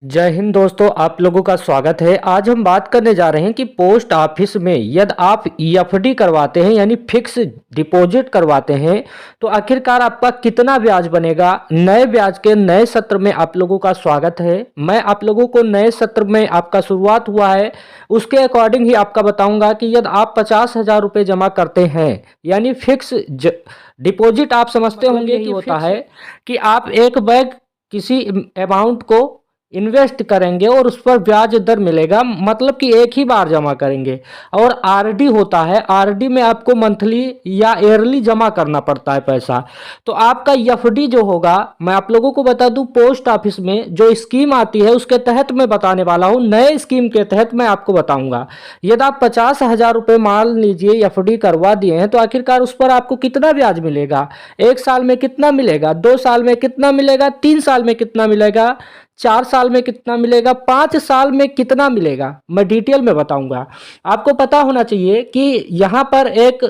जय हिंद दोस्तों, आप लोगों का स्वागत है। आज हम बात करने जा रहे हैं कि पोस्ट ऑफिस में यदि आप ईएफडी करवाते हैं यानी फिक्स डिपॉजिट करवाते हैं तो आखिरकार आपका कितना ब्याज बनेगा। नए ब्याज के नए सत्र में आप लोगों का स्वागत है। मैं आप लोगों को नए सत्र में आपका शुरुआत हुआ है उसके अकॉर्डिंग ही आपका बताऊंगा कि यदि आप 50,000 रुपये जमा करते हैं यानी फिक्स डिपॉजिट, आप समझते होंगे कि होता है कि आप एक बैग किसी अमाउंट को इन्वेस्ट करेंगे और उस पर ब्याज दर मिलेगा, मतलब कि एक ही बार जमा करेंगे। और आरडी होता है, आरडी में आपको मंथली या ईयरली जमा करना पड़ता है पैसा। तो आपका एफडी जो होगा, मैं आप लोगों को बता दूं, पोस्ट ऑफिस में जो स्कीम आती है उसके तहत मैं बताने वाला हूं। नए स्कीम के तहत मैं आपको बताऊंगा। यदि आप 50,000 रुपये मान लीजिए एफडी करवा दिए हैं तो आखिरकार उस पर आपको कितना ब्याज मिलेगा, 1 साल में कितना मिलेगा, 2 साल में कितना मिलेगा, 3 साल में कितना मिलेगा, 4 साल में कितना मिलेगा, 5 साल में कितना मिलेगा, मैं डिटेल में बताऊंगा। आपको पता होना चाहिए कि यहाँ पर एक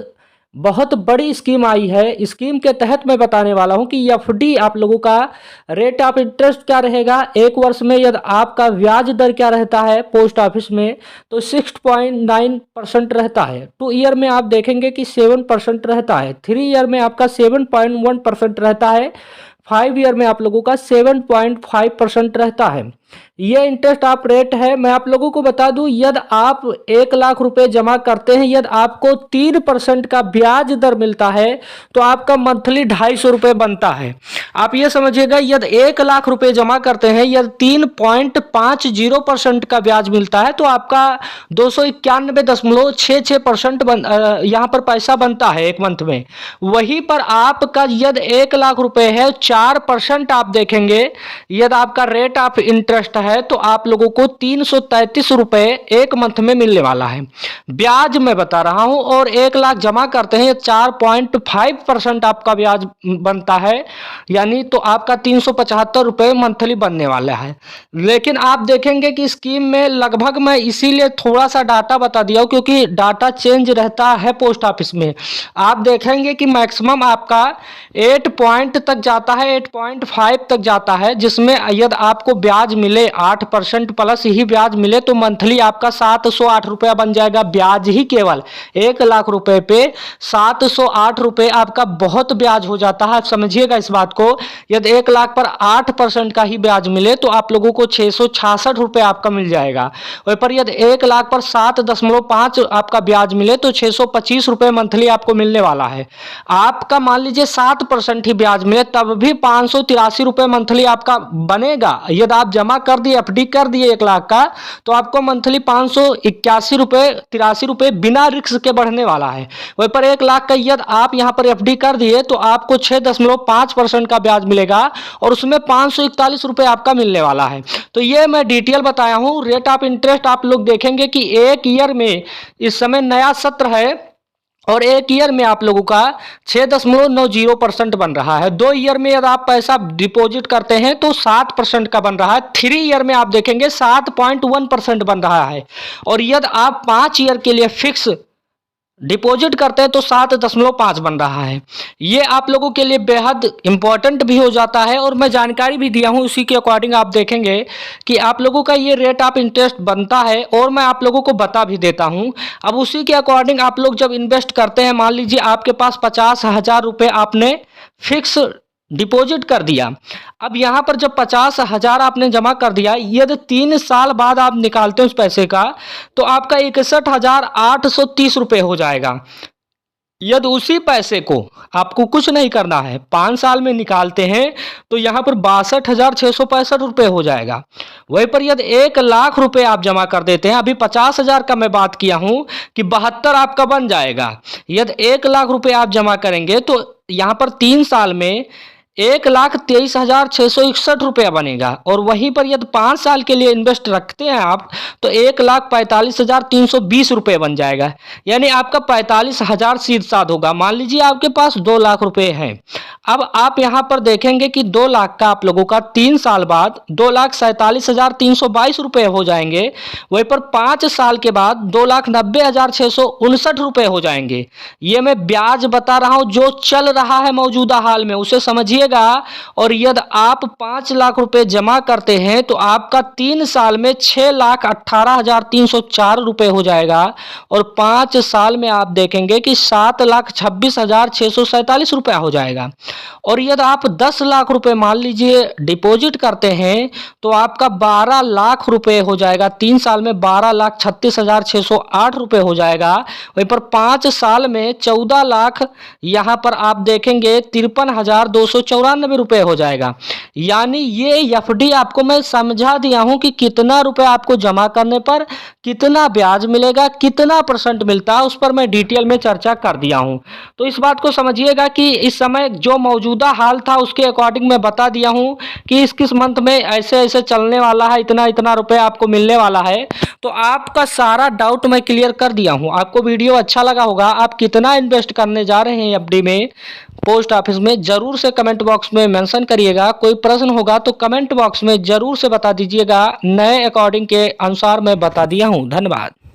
बहुत बड़ी स्कीम आई है। स्कीम के तहत मैं बताने वाला हूँ कि एफडी आप लोगों का रेट ऑफ इंटरेस्ट क्या रहेगा। 1 वर्ष में यदि आपका ब्याज दर क्या रहता है पोस्ट ऑफिस में, तो 6.9% रहता है। 2 ईयर में आप देखेंगे कि 7% रहता है। 3 ईयर में आपका 7.1% रहता है। 5 ईयर में आप लोगों का 7.5% रहता है। ये इंटरेस्ट आप रेट है। मैं आप लोगों को बता दूं, यदि आप 1 लाख रुपए जमा करते हैं, यदि आपको 3% का ब्याज दर मिलता है तो आपका मंथली 250 रुपये बनता है। आप ये समझिएगा, यदि 1 लाख रुपए जमा करते हैं, यदि 3.50% का ब्याज मिलता है तो आपका 291.66% यहाँ पर पैसा बनता है एक मंथ में। वहीं पर आपका यदि 1 लाख रुपए है, 4% आप देखेंगे यदि आपका रेट ऑफ इंटरेस्ट है तो आप लोगों को 333 रुपए एक मंथ में मिलने वाला है। ब्याज मैं बता रहा हूं, और 1 लाख जमा करते हैं 4.5% आपका ब्याज बनता है, यानी तो आपका 375 रुपए मंथली बनने वाला है। लेकिन आप देखेंगे कि स्कीम में लगभग, मैं इसीलिए थोड़ा सा डाटा बता दिया हूं क्योंकि डाटा चेंज रहता है पोस्ट ऑफिस में। आप देखेंगे कि मैक्सिमम आपका 8 पॉइंट तक जाता है, 8.5 तक जाता है, जिसमें यदि आपको ब्याज मिले 8% प्लस ही ब्याज मिले तो मंथली आपका 708 रुपया बन जाएगा। ब्याज ही केवल 1 लाख रुपए पे 708 रुपये आपका बहुत ब्याज हो जाता है। समझिएगा इस बात को। यदि 1 लाख पर 8% का ही ब्याज मिले तो आप लोगों को 666 रुपये आपका मिल जाएगा। वहीं पर यदि 1 लाख पर 7.5 आपका ब्याज मिले तो 625 रुपये मंथली आपको मिलने वाला है। आपका मान लीजिए 7% ही ब्याज मिले तब भी 583 रुपये मंथली आपका बनेगा। यदि आप जमा कर दिए, एफडी कर दिए 1 लाख का, तो आपको मंथली 581 रुपये 83 रुपये बिना रिस्क के बढ़ने वाला है। वहीं पर 1 लाख का यदि आप यहाँ पर एफडी कर दिए तो आपको 6.5% का ब्याज मिलेगा और उसमें 541 रुपये आपका मिलने वाला है। तो ये मैं डिटेल बताया हूँ। रेट ऑफ इंटरेस्ट आप लोग देखेंगे कि 1 ईयर में इस समय नया सत्र है और 1 ईयर में आप लोगों का 6.90% बन रहा है। 2 ईयर में यदि आप पैसा डिपॉजिट करते हैं तो 7% का बन रहा है। 3 ईयर में आप देखेंगे 7.1% बन रहा है। और यदि आप 5 ईयर के लिए फिक्स डिपॉजिट करते हैं तो 7.5 बन रहा है। ये आप लोगों के लिए बेहद इंपॉर्टेंट भी हो जाता है और मैं जानकारी भी दिया हूँ, उसी के अकॉर्डिंग आप देखेंगे कि आप लोगों का ये रेट ऑफ इंटरेस्ट बनता है और मैं आप लोगों को बता भी देता हूँ। अब उसी के अकॉर्डिंग आप लोग जब इन्वेस्ट करते हैं, मान लीजिए आपके पास 50,000 रुपये आपने फिक्स डिपॉजिट कर दिया। अब यहाँ पर जब 50,000 आपने जमा कर दिया, यदि 3 साल बाद आप निकालते हैं उस पैसे का तो आपका 61,830 रुपये हो जाएगा। यदि उसी पैसे को आपको कुछ नहीं करना है, 5 साल में निकालते हैं तो यहाँ पर 62,665 रुपये हो जाएगा। वहीं पर यदि 1 लाख रुपए आप जमा कर देते हैं, अभी 50,000 का मैं बात किया हूँ कि 72 आपका बन जाएगा। यदि 1 लाख रुपए आप जमा करेंगे तो यहाँ पर 3 साल में 1,23,661 रुपया बनेगा। और वहीं पर यदि 5 साल के लिए इन्वेस्ट रखते हैं आप तो 1,45,320 रुपये बन जाएगा, यानी आपका 45,000 सीध-साध होगा। मान लीजिए आपके पास 2 लाख रुपए हैं। अब आप यहाँ पर देखेंगे कि 2 लाख का आप लोगों का 3 साल बाद 2,47,322 रुपये हो जाएंगे। वहीं पर 5 साल के बाद 2,90,659 रुपये हो जाएंगे। ये मैं ब्याज बता रहा हूँ जो चल रहा है मौजूदा हाल में, उसे समझिए समझिएगा। और यदि आप 5 लाख रुपए जमा करते हैं तो आपका 3 साल में 6,18,304 रुपए हो जाएगा और 5 साल में आप देखेंगे कि 7,26,647 रुपया हो जाएगा। और यदि आप 10 लाख रुपए मान लीजिए डिपॉजिट करते हैं तो आपका 12 लाख रुपए हो जाएगा। 3 साल में 12,36,608 रुपए हो जाएगा। वहीं पर 5 साल में 14 लाख यहाँ पर आप देखेंगे 53,294 रुपए हो जाएगा। यानी ये एफडी आपको मैं समझा दिया हूं कि कितना रुपए आपको जमा करने पर कितना ब्याज मिलेगा, कितना परसेंट मिलता है, उस पर मैं डिटेल में चर्चा कर दिया हूं। तो इस बात को समझिएगा कि इस समय जो मौजूदा हाल था उसके अकॉर्डिंग मैं बता दिया हूं कि इस मंथ में ऐसे ऐसे चलने वाला है, इतना इतना रुपए आपको मिलने वाला है। तो आपका सारा डाउट मैं क्लियर कर दिया हूं। आपको वीडियो अच्छा लगा होगा। आप कितना इन्वेस्ट करने जा रहे हैं एफडी में पोस्ट ऑफिस में, जरूर से कमेंट बॉक्स में मेंशन करिएगा। कोई प्रश्न होगा तो कमेंट बॉक्स में जरूर से बता दीजिएगा। नए अकॉर्डिंग के अनुसार मैं बता दिया हूं। धन्यवाद।